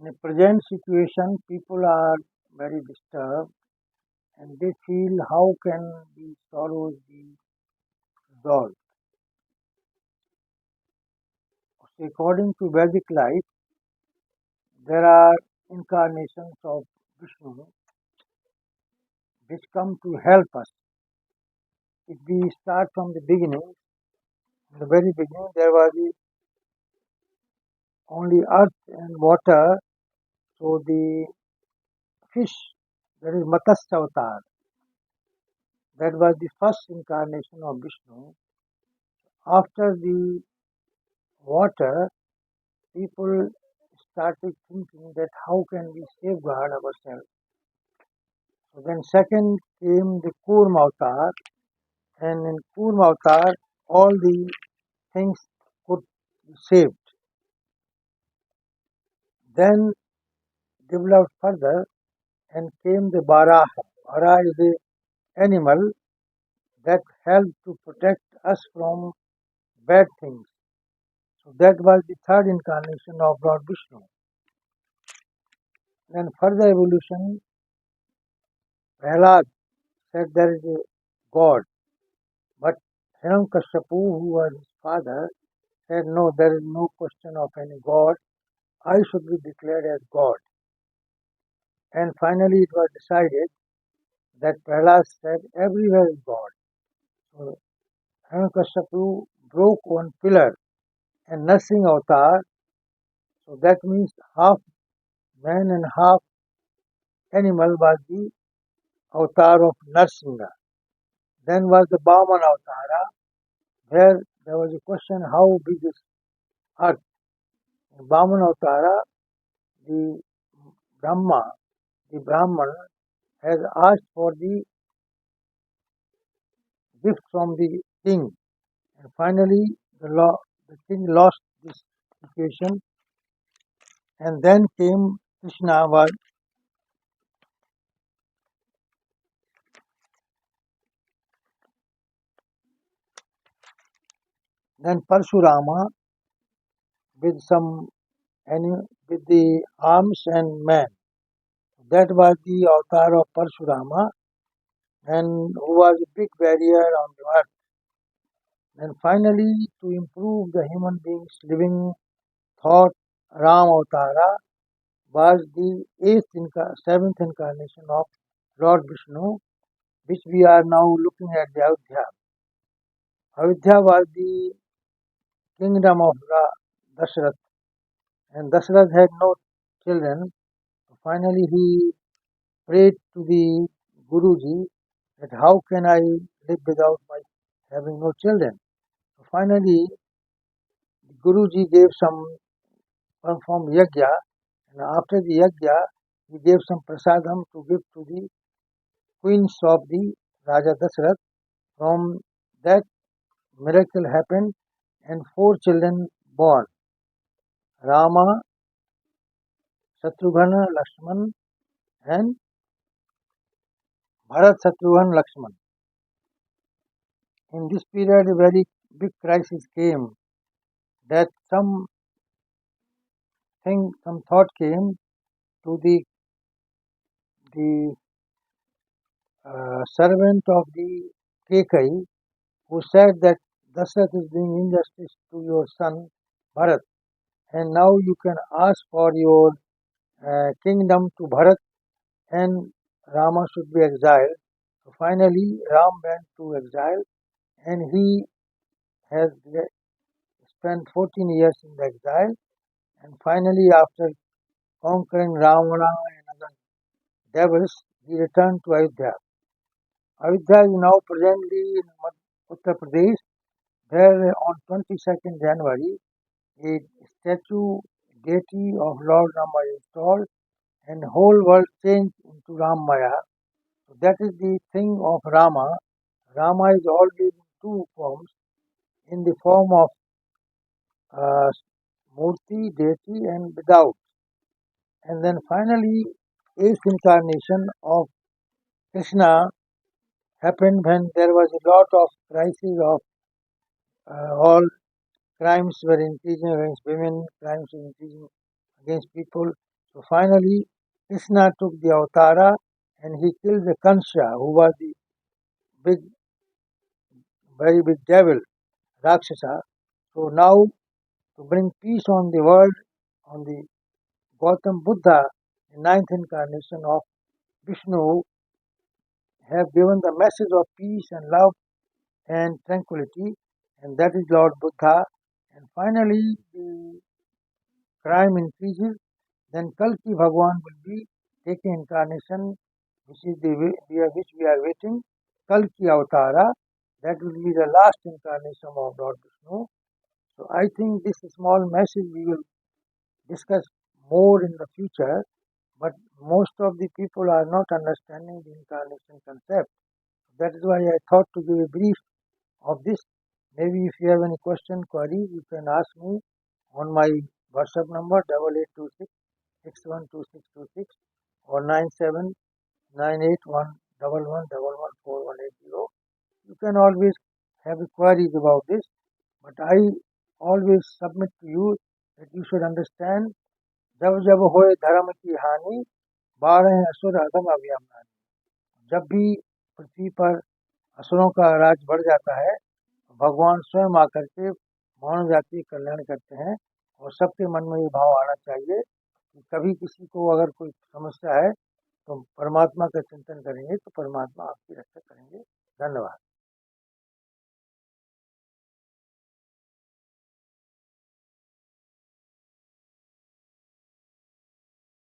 In the present situation, people are very disturbed and they feel how can these sorrows be resolved. So according to Vedic life, there are incarnations of Vishnu which come to help us. If we start from the beginning, in the very beginning there was only earth and water, so the fish, that is Matsya Avatar, that was the first incarnation of Vishnu. After the water, people started thinking that how can we safeguard ourselves. So then second came the Kurma Avatar, and in Kurma Avatar all the things could be saved. Then developed further and came the Varaha. Varaha is the animal that helped to protect us from bad things. So that was the third incarnation of Lord Vishnu. Then further evolution, Prahlad said there is a God, but Hiranyakashipu, who was his father, said no, there is no question of any God. I should be declared as God. And finally it was decided that Prahlad said everywhere is God. So Hiranyakashipu broke one pillar and nursing avatar, so that means half man and half animal was the avatar of Narsinga. Then was the Bhaman Avatara, where there was a question how big is earth. In Bhaman Avatara, the Brahma, the Brahman, has asked for the gift from the king, and finally the king lost this situation, and then came Krishna was then Parshurama with some with the arms and man. That was the avatar of Parshurama, and who was a big barrier on the earth. And finally, to improve the human beings' living thought, Ram Avatara was the seventh incarnation of Lord Vishnu, which we are now looking at the Ayodhya. Ayodhya was the kingdom of Dashrath, and Dashrath had no children. So finally, he prayed to the Guruji that how can I live without my having no children. So finally, the Guruji gave some performed yajna, and after the yajna, he gave some prasadam to give to the queens of the Raja Dasrath. From that, miracle happened, and four children born: Rama, Shatrughan, Lakshman, and Bharat, Shatrughan, Lakshman. In this period, a very big crisis came that some thought came to the servant of the Kekai, who said that Dasrath is doing injustice to your son Bharat, and now you can ask for your kingdom to Bharat, and Rama should be exiled. So finally, Ram went to exile, and he has spent 14 years in the exile, and finally, after conquering Ravana and other devils, he returned to Ayodhya. Ayodhya is now presently in Uttar Pradesh. There, on 22nd January, a statue deity of Lord Rama is installed, and whole world changed into Ramaya. So that is the thing of Rama. Rama is always in two forms, in the form of uh, Murti, deity, and without. And then finally, eighth incarnation of Krishna happened when there was a lot of crisis of all crimes were increasing against women, crimes were increasing against people. So finally, Krishna took the Avtara and he killed the Kansha, who was the big, very big devil, Rakshasa. So now, to bring peace on the world, on the Gautam Buddha, the ninth incarnation of Vishnu, have given the message of peace and love and tranquility, and that is Lord Buddha. And finally, the crime increases, then Kalki Bhagwan will be taking incarnation, which is which we are waiting. Kalki Avtara, that will be the last incarnation of Lord Vishnu. So I think this small message we will discuss more in the future, but most of the people are not understanding the incarnation concept. That is why I thought to give a brief of this. Maybe if you have any question, query, you can ask me on my WhatsApp number 8826 or 979811114180. You can always have queries about this, but I always submit to you that you should understand जब जब होए धर्म की हानि 12 असुर अधम अभियम। जब भी पृथ्वी पर असुरों का राज बढ़ जाता है तो भगवान स्वयं आकर के मानव जाति का कल्याण करते हैं। और सबके मन में ये भाव आना चाहिए कि कभी किसी को अगर कोई समस्या है तो परमात्मा का चिंतन करेंगे तो परमात्मा आपकी रक्षा करेंगे। धन्यवाद।